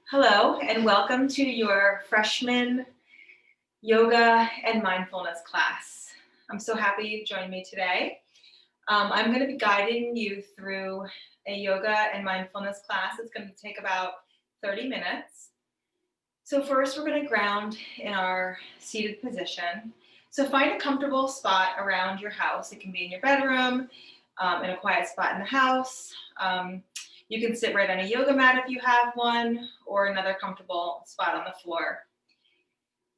Hello, and welcome to your freshman yoga and mindfulness class. I'm so happy you joined me today. I'm going to be guiding you through a yoga and mindfulness class. It's going to take about 30 minutes. So first, we're going to ground in our seated position. So find a comfortable spot around your house. It can be in your bedroom, in a quiet spot in the house. You can sit right on a yoga mat if you have one, or another comfortable spot on the floor.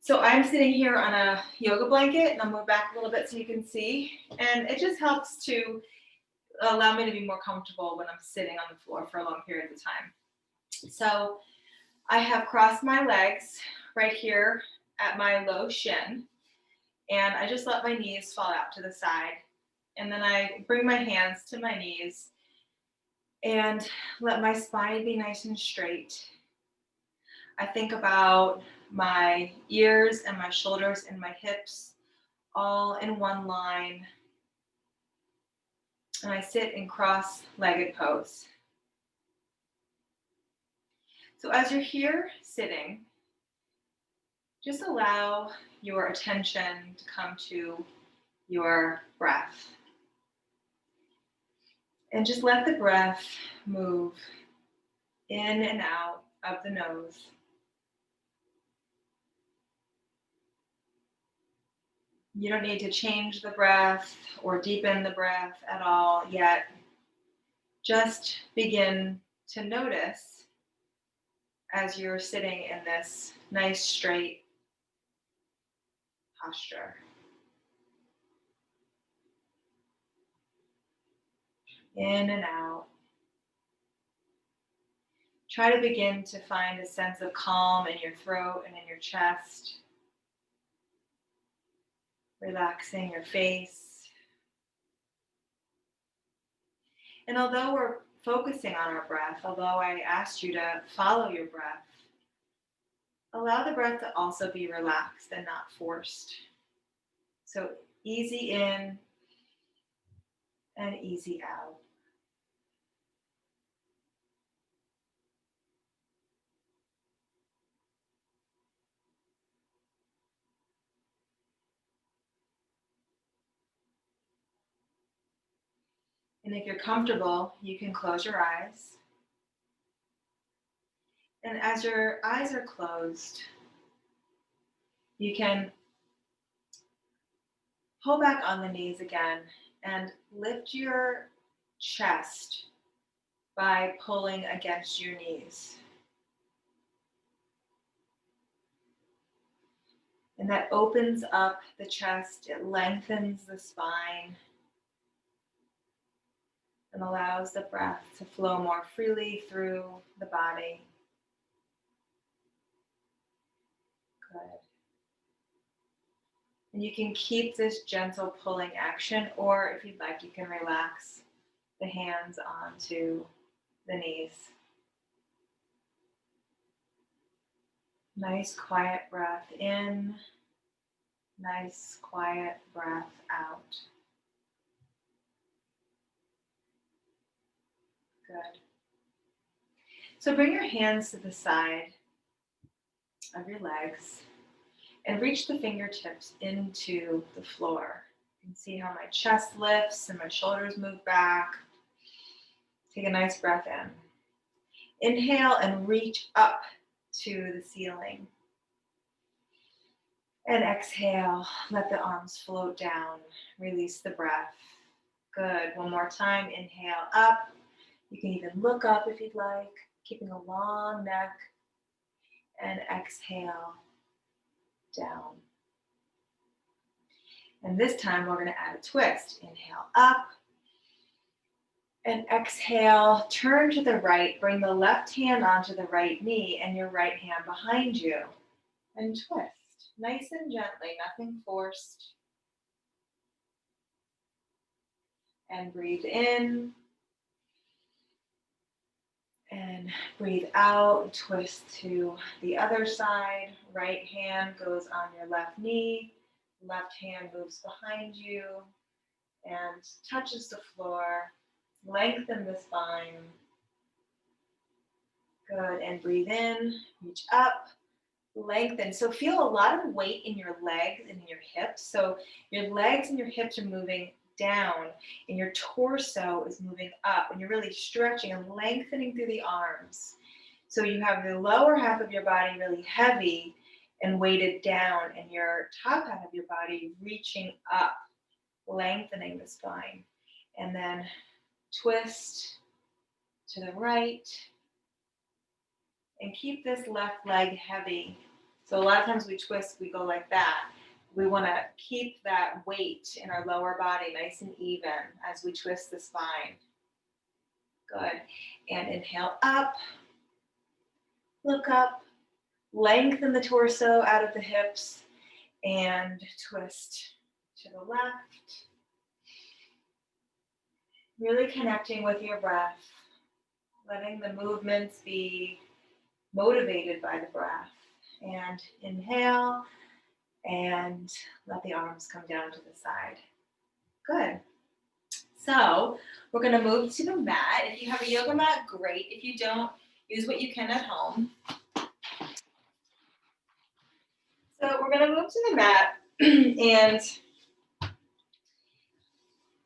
So I'm sitting here on a yoga blanket, and I'll move back a little bit so you can see. And it just helps to allow me to be more comfortable when I'm sitting on the floor for a long period of time. So I have crossed my legs right here at my low shin, and I just let my knees fall out to the side. And then I bring my hands to my knees and let my spine be nice and straight. I think about my ears and my shoulders and my hips all in one line. And I sit in cross-legged pose. So as you're here sitting, just allow your attention to come to your breath. And just let the breath move in and out of the nose. You don't need to change the breath or deepen the breath at all yet. Just begin to notice as you're sitting in this nice straight posture. In and out. Try to begin to find a sense of calm in your throat and in your chest. Relaxing your face. And although we're focusing on our breath, although I asked you to follow your breath, allow the breath to also be relaxed and not forced. So easy in and easy out. And if you're comfortable, you can close your eyes. And as your eyes are closed, you can pull back on the knees again and lift your chest by pulling against your knees. And that opens up the chest, it lengthens the spine, and allows the breath to flow more freely through the body. Good. And you can keep this gentle pulling action, or if you'd like, you can relax the hands onto the knees. Nice quiet breath in, nice quiet breath out. Good. So bring your hands to the side of your legs and reach the fingertips into the floor. You can see how my chest lifts and my shoulders move back. Take a nice breath in. Inhale and reach up to the ceiling. And exhale, let the arms float down. Release the breath. Good. One more time. Inhale up. You can even look up if you'd like, keeping a long neck. And exhale down. And this time we're going to add a twist. Inhale up. And exhale, turn to the right. Bring the left hand onto the right knee and your right hand behind you. And twist. Nice and gently, nothing forced. And breathe in. And breathe out, twist to the other side. Right hand goes on your left knee. Left hand moves behind you and touches the floor. Lengthen the spine. Good, and breathe in, reach up, lengthen. So feel a lot of weight in your legs and in your hips. So your legs and your hips are moving down and your torso is moving up, and you're really stretching and lengthening through the arms. So you have the lower half of your body really heavy and weighted down, and your top half of your body reaching up, lengthening the spine. And then twist to the right and keep this left leg heavy. So a lot of times we twist, we go like that. We want to keep that weight in our lower body nice and even as we twist the spine. Good. And inhale up, look up, lengthen the torso out of the hips, and twist to the left. Really connecting with your breath, letting the movements be motivated by the breath. And inhale, and let the arms come down to the side. Good. So we're going to move to the mat. If you have a yoga mat, great. If you don't, use what you can at home. So we're going to move to the mat, and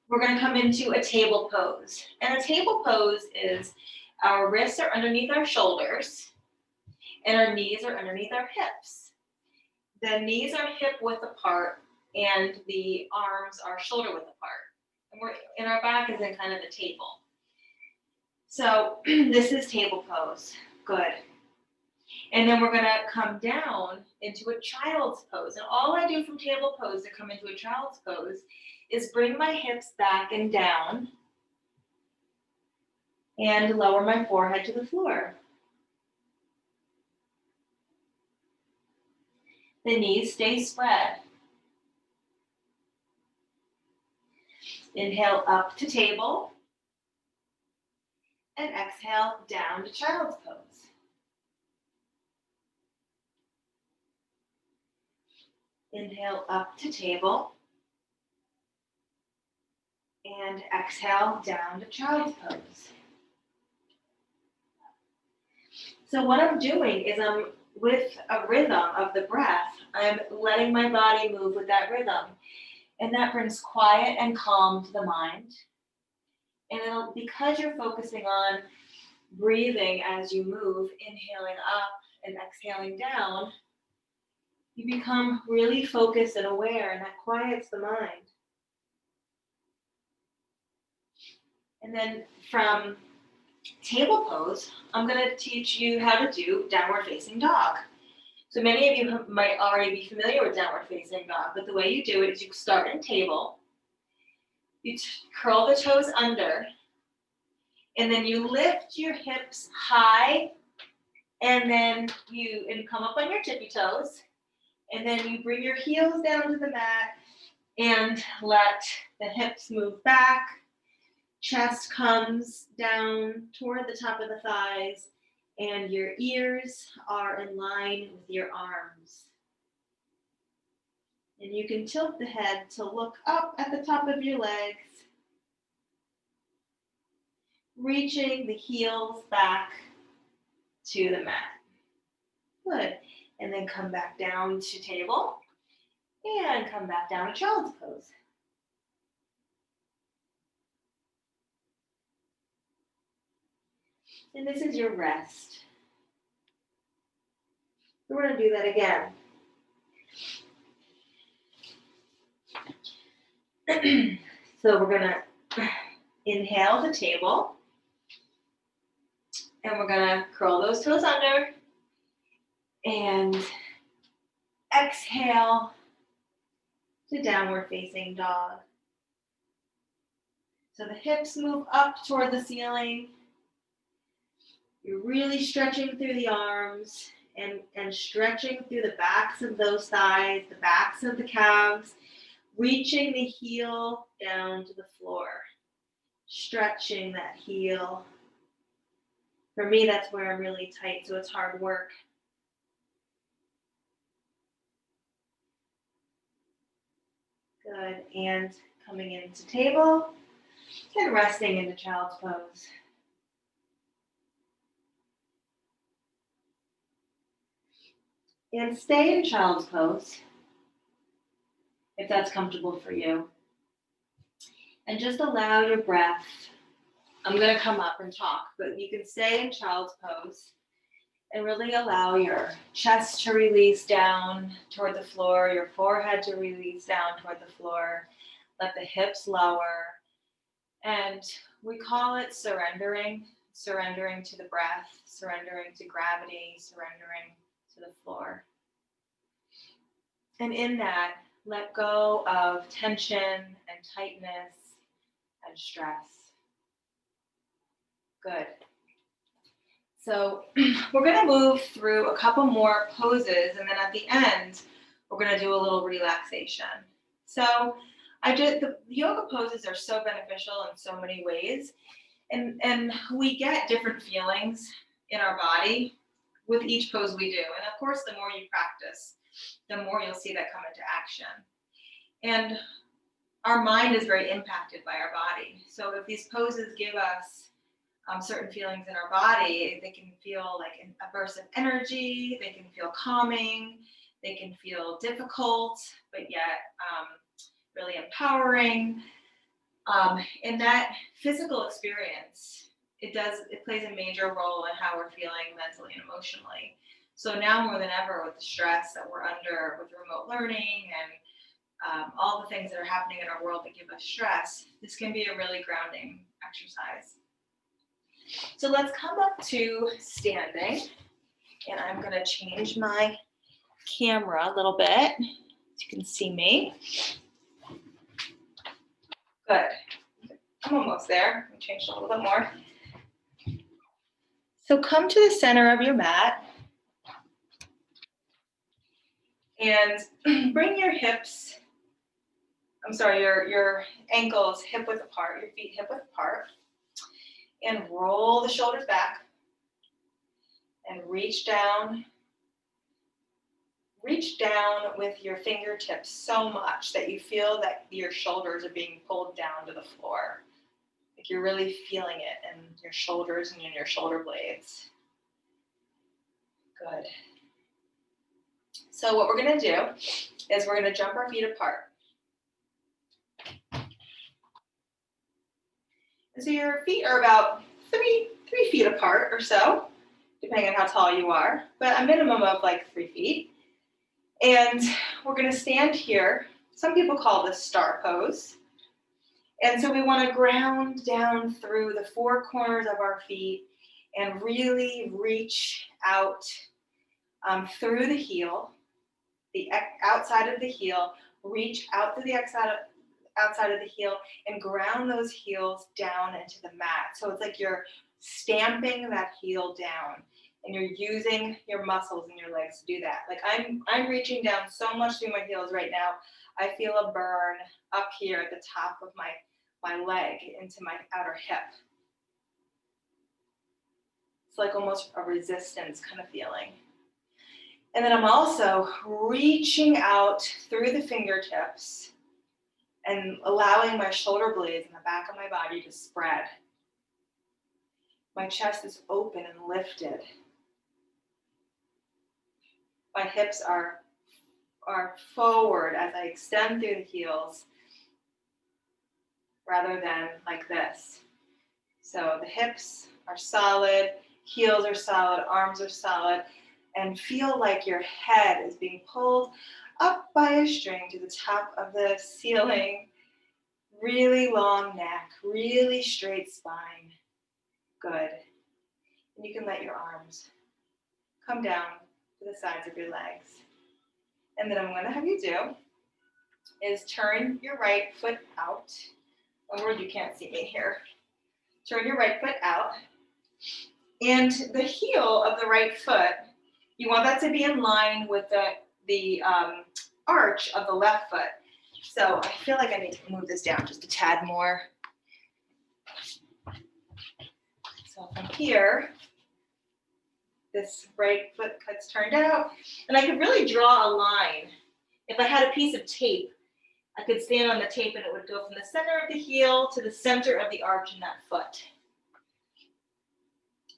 we're going to come into a table pose. And a table pose is our wrists are underneath our shoulders, and our knees are underneath our hips. The knees are hip width apart, and the arms are shoulder width apart. And our back is in kind of a table. So this is table pose. Good. And then we're going to come down into a child's pose. And all I do from table pose to come into a child's pose is bring my hips back and down and lower my forehead to the floor. The knees stay spread. Inhale up to table. And exhale down to child's pose. Inhale up to table. And exhale down to child's pose. So what I'm doing is I'm with a rhythm of the breath, I'm letting my body move with that rhythm. And that brings quiet and calm to the mind. And because you're focusing on breathing as you move, inhaling up and exhaling down, you become really focused and aware, and that quiets the mind. And then from table pose, I'm going to teach you how to do downward facing dog. So many of you might already be familiar with downward facing dog, but the way you do it is you start in table, you curl the toes under, and then you lift your hips high, and then you come up on your tippy toes, and then you bring your heels down to the mat and let the hips move back. Chest comes down toward the top of the thighs, and your ears are in line with your arms. And you can tilt the head to look up at the top of your legs, reaching the heels back to the mat. Good. And then come back down to table, and come back down to child's pose. And this is your rest. We're going to do that again. So we're going to inhale the table, and we're going to curl those toes under, and exhale to downward facing dog. So the hips move up toward the ceiling. You're really stretching through the arms and stretching through the backs of those thighs, the backs of the calves, reaching the heel down to the floor, stretching that heel. For me, that's where I'm really tight, so it's hard work. Good, and coming into table and resting into child's pose. And stay in child's pose, if that's comfortable for you. And just allow your breath. I'm gonna come up and talk, but you can stay in child's pose and really allow your chest to release down toward the floor, your forehead to release down toward the floor. Let the hips lower. And we call it surrendering, surrendering to the breath, surrendering to gravity, surrendering to the floor. And in that, let go of tension and tightness and stress. Good. So we're going to move through a couple more poses, and then at the end, we're going to do a little relaxation. So the yoga poses are so beneficial in so many ways, and we get different feelings in our body with each pose we do. And of course, the more you practice, the more you'll see that come into action. And our mind is very impacted by our body. So if these poses give us certain feelings in our body, they can feel like a burst of energy, they can feel calming, they can feel difficult, but yet really empowering. In that physical experience, it plays a major role in how we're feeling mentally and emotionally. So now more than ever, with the stress that we're under with remote learning and all the things that are happening in our world that give us stress, this can be a really grounding exercise. So let's come up to standing, and I'm going to change my camera a little bit so you can see me. Good. I'm almost there. I'll change it a little bit more. So come to the center of your mat and bring your hips, your ankles hip width apart, your feet hip width apart, and roll the shoulders back and reach down with your fingertips so much that you feel that your shoulders are being pulled down to the floor. Like you're really feeling it in your shoulders and in your shoulder blades. Good. So what we're going to do is we're going to jump our feet apart. And so your feet are about three feet apart or so, depending on how tall you are, but a minimum of like 3 feet. And we're going to stand here. Some people call this star pose. And so we want to ground down through the 4 corners of our feet and really reach out through the heel, the outside of the heel, reach out through the outside of the heel and ground those heels down into the mat. So it's like you're stamping that heel down and you're using your muscles in your legs to do that. Like I'm reaching down so much through my heels right now. I feel a burn up here at the top of my leg into my outer hip. It's like almost a resistance kind of feeling. And then I'm also reaching out through the fingertips and allowing my shoulder blades in the back of my body to spread. My chest is open and lifted. My hips are forward as I extend through the heels rather than like this. So the hips are solid, heels are solid, arms are solid, and feel like your head is being pulled up by a string to the top of the ceiling. Really long neck, really straight spine. Good. And you can let your arms come down to the sides of your legs. And then I'm going to have you do is turn your right foot out. Oh, you can't see me here. Turn your right foot out. And the heel of the right foot, you want that to be in line with the arch of the left foot. So I feel like I need to move this down just a tad more. So from here, this right foot gets turned out, and I could really draw a line. If I had a piece of tape, I could stand on the tape and it would go from the center of the heel to the center of the arch in that foot.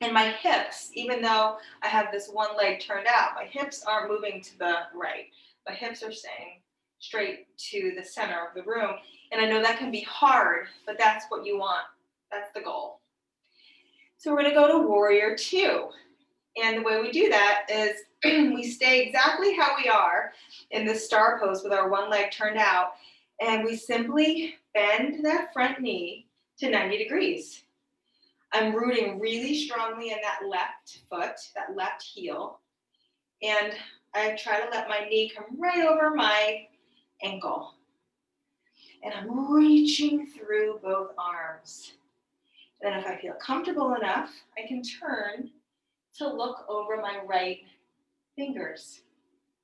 And my hips, even though I have this one leg turned out, my hips aren't moving to the right. My hips are staying straight to the center of the room. And I know that can be hard, but that's what you want. That's the goal. So we're gonna go to warrior two. And the way we do that is we stay exactly how we are in the star pose with our one leg turned out. And we simply bend that front knee to 90 degrees. I'm rooting really strongly in that left foot, that left heel. And I try to let my knee come right over my ankle. And I'm reaching through both arms. And then if I feel comfortable enough, I can turn to look over my right fingers,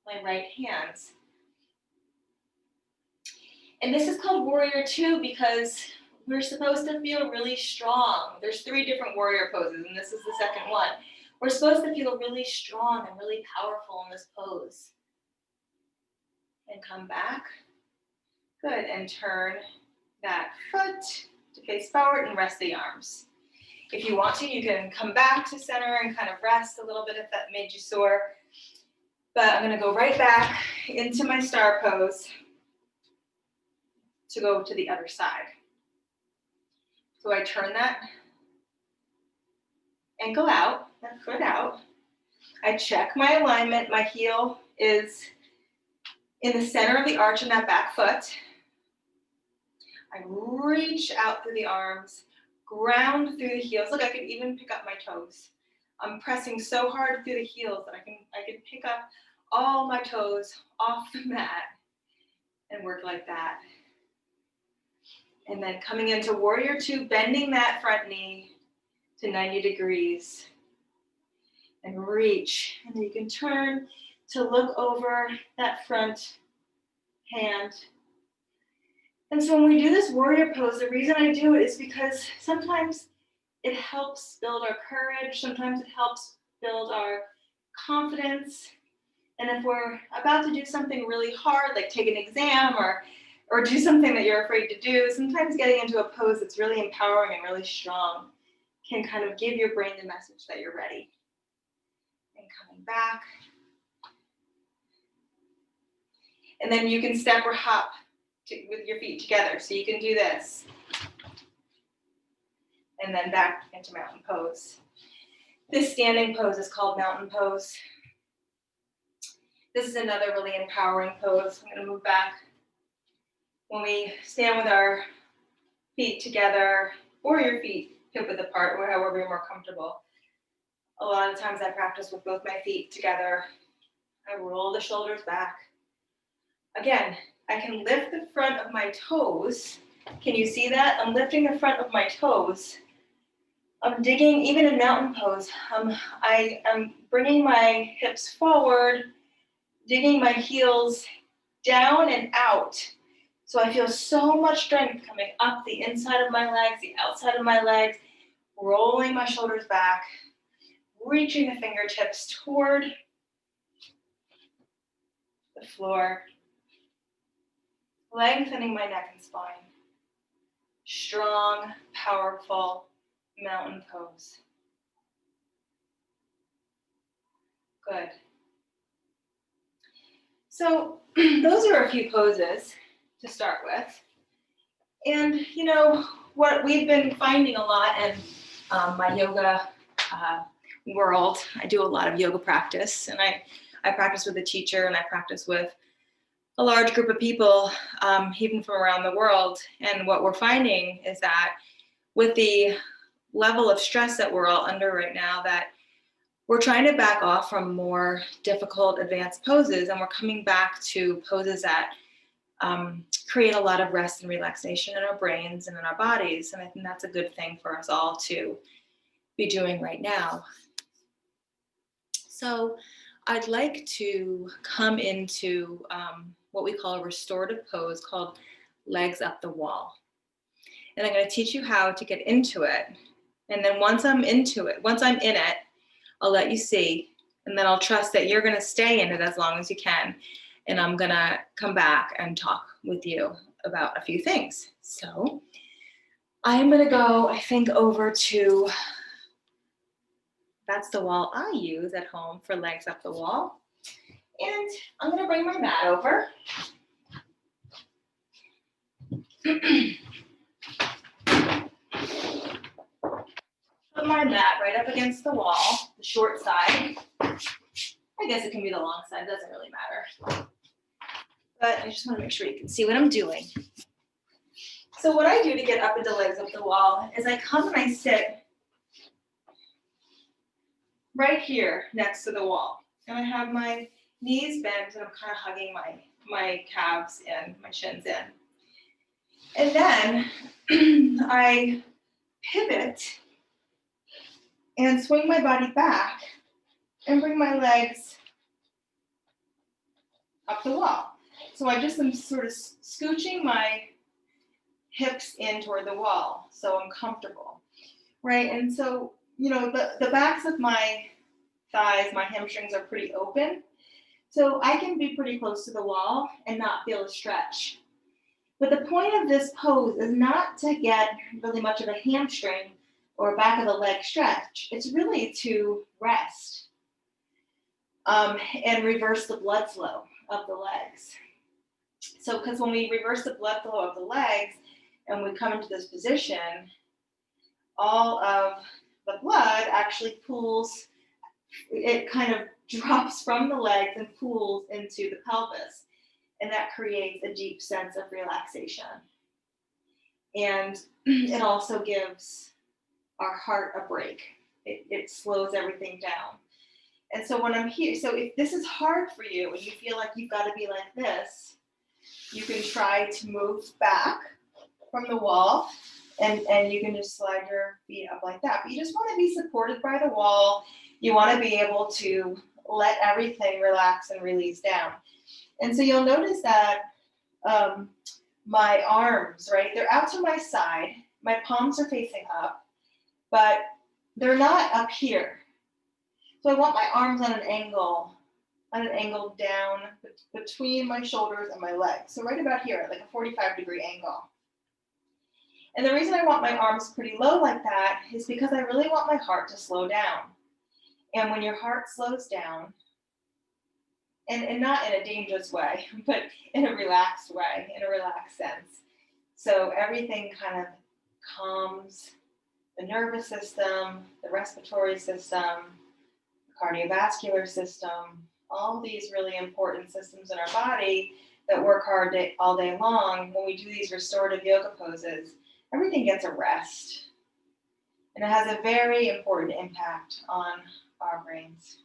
my right hands. And this is called warrior two because we're supposed to feel really strong. There's 3 different warrior poses, and this is the second one. We're supposed to feel really strong and really powerful in this pose. And come back. Good, and turn that foot to face forward and rest the arms. If you want to, you can come back to center and kind of rest a little bit if that made you sore. But I'm gonna go right back into my star pose to go to the other side. So I turn that ankle out, that foot out. I check my alignment. My heel is in the center of the arch in that back foot. I reach out through the arms, ground through the heels. Look, I could even pick up my toes. I'm pressing so hard through the heels that I can pick up all my toes off the mat and work like that. And then coming into warrior two, bending that front knee to 90 degrees and reach. And then you can turn to look over that front hand. And so when we do this warrior pose, the reason I do it is because sometimes it helps build our courage. Sometimes it helps build our confidence. And if we're about to do something really hard, like take an exam or do something that you're afraid to do, sometimes getting into a pose that's really empowering and really strong can kind of give your brain the message that you're ready. And coming back. And then you can step or hop with your feet together. So you can do this. And then back into mountain pose. This standing pose is called mountain pose. This is another really empowering pose. I'm going to move back. When we stand with our feet together, or your feet hip width apart, or however you're more comfortable. A lot of times I practice with both my feet together. I roll the shoulders back. Again, I can lift the front of my toes. Can you see that? I'm lifting the front of my toes. I'm digging, even in mountain pose, I am bringing my hips forward, digging my heels down and out. So I feel so much strength coming up the inside of my legs, the outside of my legs, rolling my shoulders back, reaching the fingertips toward the floor, lengthening my neck and spine. Strong, powerful mountain pose. Good. So those are a few poses to start with. And you know, what we've been finding a lot in my yoga world, I do a lot of yoga practice, and I practice with a teacher, and I practice with a large group of people, even from around the world. And what we're finding is that with the level of stress that we're all under right now, that we're trying to back off from more difficult advanced poses, and we're coming back to poses that create a lot of rest and relaxation in our brains and in our bodies. And I think that's a good thing for us all to be doing right now. So I'd like to come into what we call a restorative pose called legs up the wall. And I'm going to teach you how to get into it. And then once I'm in it, I'll let you see. And then I'll trust that you're going to stay in it as long as you can. And I'm going to come back and talk with you about a few things. So I'm going to go, I think, over to That's the wall I use at home for legs up the wall. And I'm gonna bring my mat over. Put my mat right up against the wall, the short side. I guess it can be the long side, doesn't really matter. But I just wanna make sure you can see what I'm doing. So what I do to get up into legs up the wall is I come and I sit right here next to the wall. And I have my knees bent and I'm kind of hugging my calves and my shins in. And then I pivot and swing my body back and bring my legs up the wall. So I just am sort of scooching my hips in toward the wall so I'm comfortable, right? And so, you know, the backs of my thighs, my hamstrings are pretty open. So I can be pretty close to the wall and not feel a stretch. But the point of this pose is not to get really much of a hamstring or back of the leg stretch. It's really to rest and reverse the blood flow of the legs. So because when we reverse the blood flow of the legs and we come into this position, all of the blood actually pools, it kind of drops from the legs and pools into the pelvis. And that creates a deep sense of relaxation. And it also gives our heart a break. It slows everything down. And so when I'm here, so if this is hard for you and you feel like you've got to be like this, you can try to move back from the wall and you can just slide your feet up like that. But you just want to be supported by the wall. You want to be able to let everything relax and release down. And so you'll notice that my arms, right, they're out to my side. My palms are facing up, but they're not up here. So I want my arms on an angle down between my shoulders and my legs. So right about here, like a 45-degree angle. And the reason I want my arms pretty low like that is because I really want my heart to slow down. And when your heart slows down, and not in a dangerous way, but in a relaxed way, in a relaxed sense. So everything kind of calms the nervous system, the respiratory system, the cardiovascular system, all these really important systems in our body that work hard all day long. When we do these restorative yoga poses, everything gets a rest. And it has a very important impact on our brains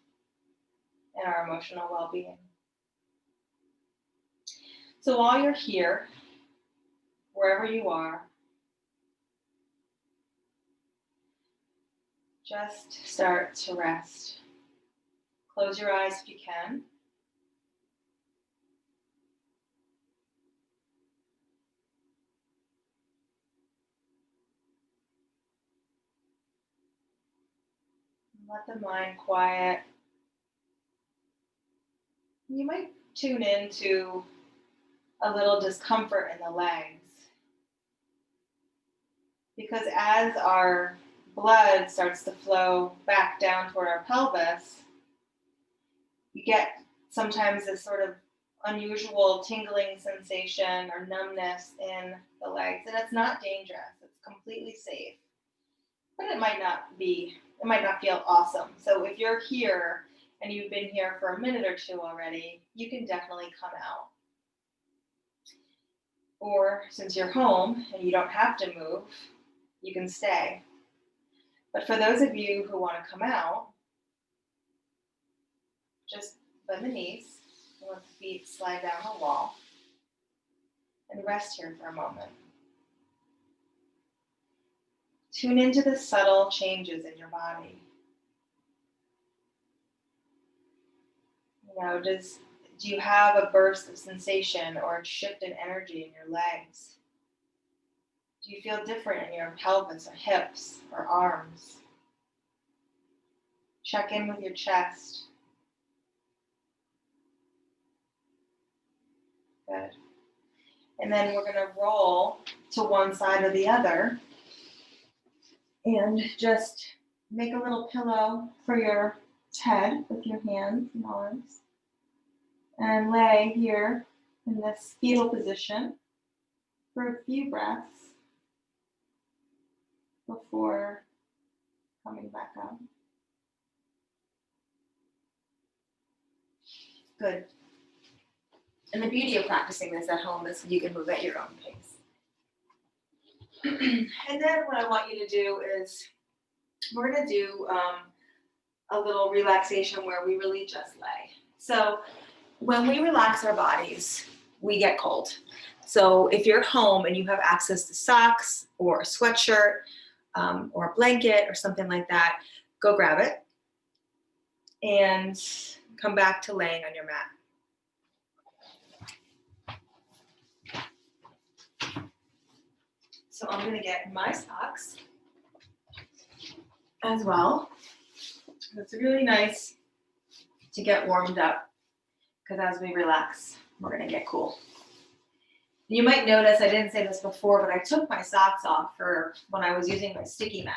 and our emotional well-being. So while you're here, wherever you are, just start to rest. Close your eyes if you can. Let the mind quiet. You might tune into a little discomfort in the legs. Because as our blood starts to flow back down toward our pelvis, you get sometimes this sort of unusual tingling sensation or numbness in the legs. And it's not dangerous. It's completely safe. But it might not feel awesome. So if you're here and you've been here for a minute or two already, you can definitely come out. Or since you're home and you don't have to move, you can stay. But for those of you who want to come out, just bend the knees and let the feet slide down the wall and rest here for a moment. Tune into the subtle changes in your body. You know, do you have a burst of sensation or a shift in energy in your legs? Do you feel different in your pelvis or hips or arms? Check in with your chest. Good. And then we're going to roll to one side or the other and just Make a little pillow for your head with your hands and arms. And lay here in this fetal position for a few breaths before coming back up. Good. And the beauty of practicing this at home is you can move at your own pace. And then what I want you to do is we're going to do a little relaxation where we really just lay. So when we relax our bodies, we get cold. So if you're home and you have access to socks or a sweatshirt or a blanket or something like that, go grab it and come back to laying on your mat. So I'm going to get my socks as well. It's really nice to get warmed up because as we relax, we're going to get cool. You might notice, I didn't say this before, but I took my socks off for when I was using my sticky mat.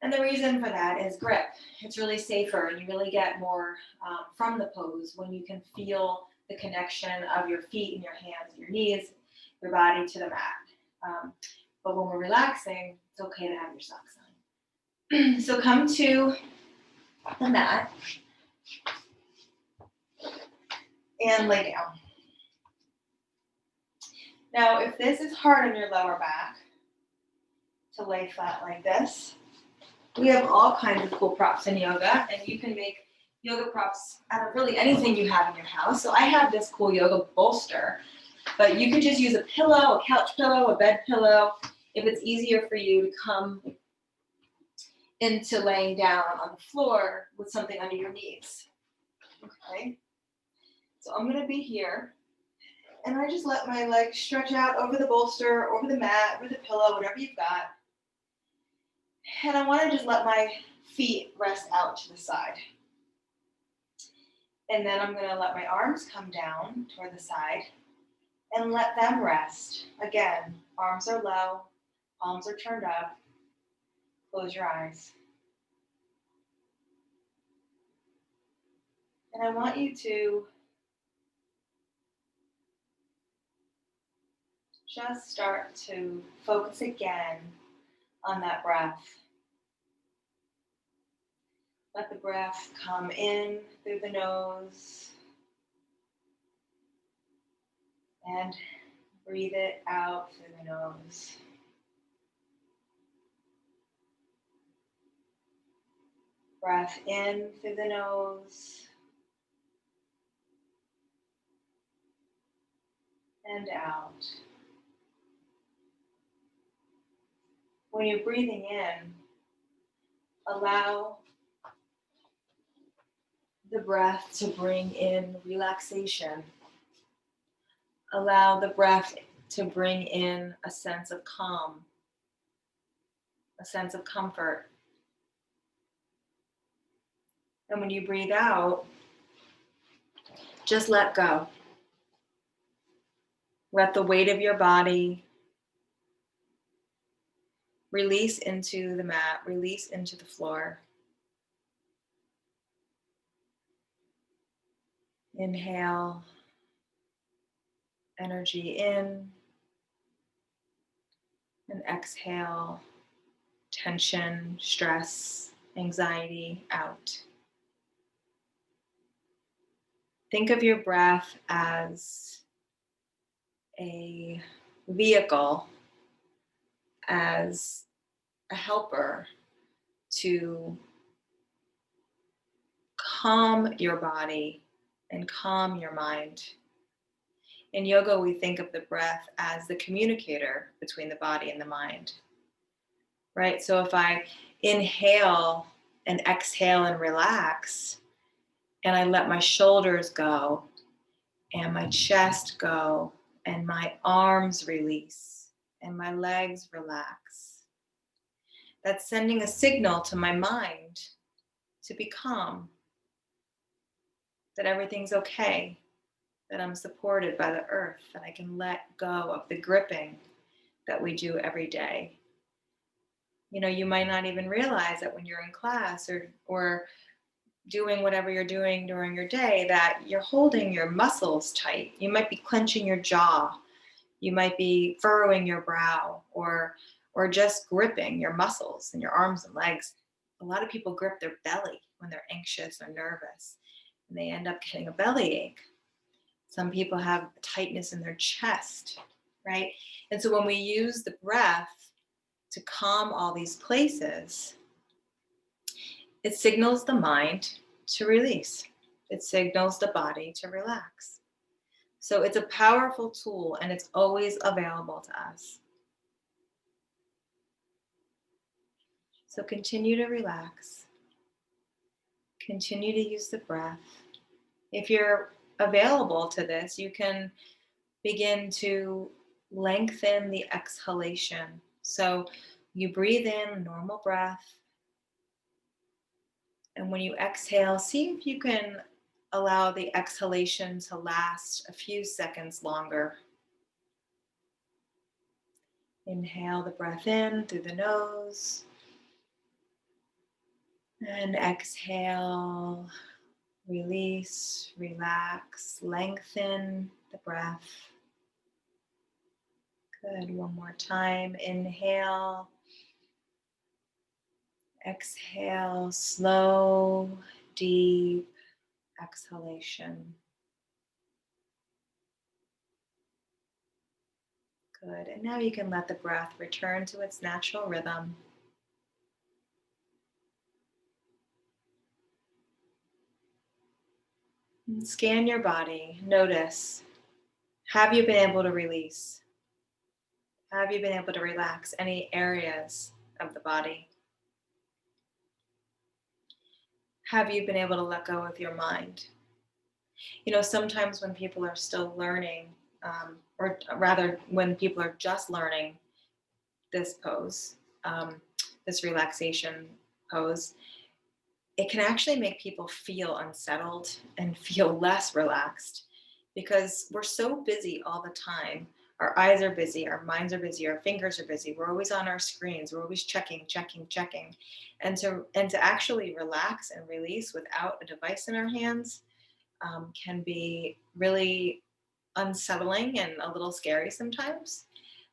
And the reason for that is grip. It's really safer and you really get more from the pose when you can feel the connection of your feet and your hands and your knees, your body to the mat. But when we're relaxing, it's okay to have your socks on. So come to the mat and lay down. Now, if this is hard on your lower back to lay flat like this, we have all kinds of cool props in yoga, and you can make yoga props out of really anything you have in your house. So I have this cool yoga bolster, but you could just use a pillow, a couch pillow, a bed pillow, if it's easier for you to come into laying down on the floor with something under your knees. Okay, so I'm gonna be here, and I just let my legs stretch out over the bolster, over the mat, over the pillow, whatever you've got. And I wanna just let my feet rest out to the side. And then I'm gonna let my arms come down toward the side and let them rest. Again, arms are low, palms are turned up. Close your eyes. And I want you to just start to focus again on that breath. Let the breath come in through the nose and breathe it out through the nose. Breath in through the nose and out. When you're breathing in, allow the breath to bring in relaxation. Allow the breath to bring in a sense of calm, a sense of comfort. And when you breathe out, just let go. Let the weight of your body release into the mat, release into the floor. Inhale energy in, and exhale tension, stress, anxiety out. Think of your breath as a vehicle, as a helper to calm your body and calm your mind. In yoga, we think of the breath as the communicator between the body and the mind, right? So if I inhale and exhale and relax, and I let my shoulders go, and my chest go, and my arms release, and my legs relax, that's sending a signal to my mind to be calm, that everything's okay, that I'm supported by the earth, that I can let go of the gripping that we do every day. You might not even realize that when you're in class or doing whatever you're doing during your day, that you're holding your muscles tight. You might be clenching your jaw. You might be furrowing your brow or just gripping your muscles in your arms and legs. A lot of people grip their belly when they're anxious or nervous, and they end up getting a bellyache. Some people have tightness in their chest, right? And so when we use the breath to calm all these places, it signals the mind to release. It signals the body to relax. So it's a powerful tool and it's always available to us. So continue to relax. Continue to use the breath. If you're available to this, you can begin to lengthen the exhalation. So you breathe in, normal breath. And when you exhale, see if you can allow the exhalation to last a few seconds longer. Inhale the breath in through the nose. And exhale, release, relax, lengthen the breath. Good, one more time. Inhale, exhale, slow, deep exhalation. Good, and now you can let the breath return to its natural rhythm. And scan your body, notice, have you been able to release? Have you been able to relax any areas of the body? Have you been able to let go of your mind? Sometimes when people are still learning, or rather when people are just learning this pose, this relaxation pose, it can actually make people feel unsettled and feel less relaxed because we're so busy all the time. Our eyes are busy, our minds are busy, our fingers are busy. We're always on our screens. We're always checking. And to actually relax and release without a device in our hands can be really unsettling and a little scary sometimes.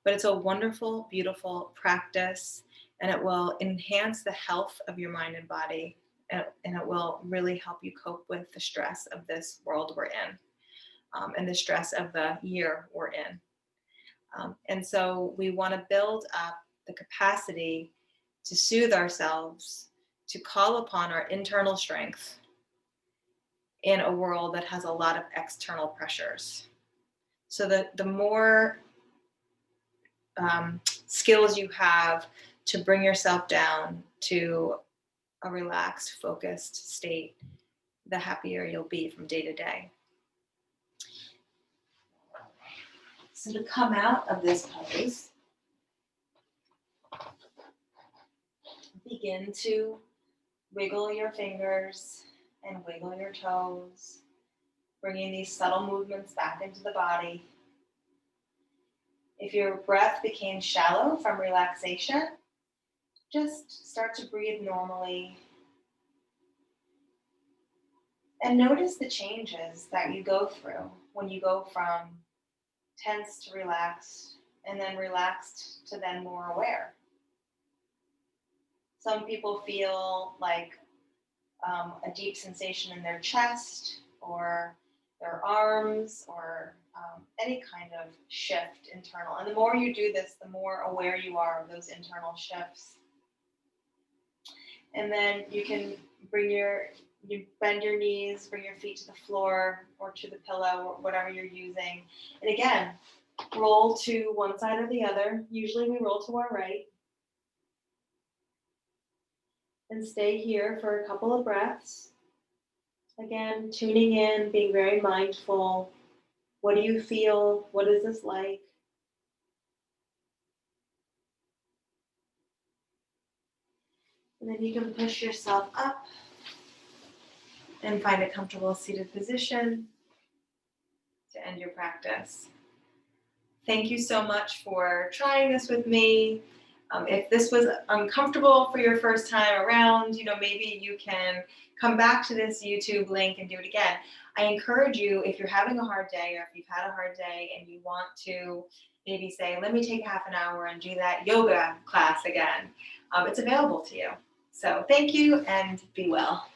But it's a wonderful, beautiful practice, and it will enhance the health of your mind and body, and it will really help you cope with the stress of this world we're in, and the stress of the year we're in. And so we want to build up the capacity to soothe ourselves, to call upon our internal strength in a world that has a lot of external pressures. So that the more skills you have to bring yourself down to a relaxed, focused state, the happier you'll be from day to day. So to come out of this pose, begin to wiggle your fingers and wiggle your toes, bringing these subtle movements back into the body. If your breath became shallow from relaxation, just start to breathe normally. And notice the changes that you go through when you go from tense to relaxed, and then relaxed to then more aware. Some people feel like a deep sensation in their chest or their arms or any kind of shift internal. And the more you do this, the more aware you are of those internal shifts. And then you can you bend your knees, bring your feet to the floor or to the pillow or whatever you're using. And again, roll to one side or the other. Usually we roll to our right. And stay here for a couple of breaths. Again, tuning in, being very mindful. What do you feel? What is this like? And then you can push yourself up and find a comfortable seated position to end your practice. Thank you so much for trying this with me. If this was uncomfortable for your first time around, maybe you can come back to this YouTube link and do it again. I encourage you, if you're having a hard day or if you've had a hard day and you want to maybe say, let me take half an hour and do that yoga class again, it's available to you. So thank you and be well.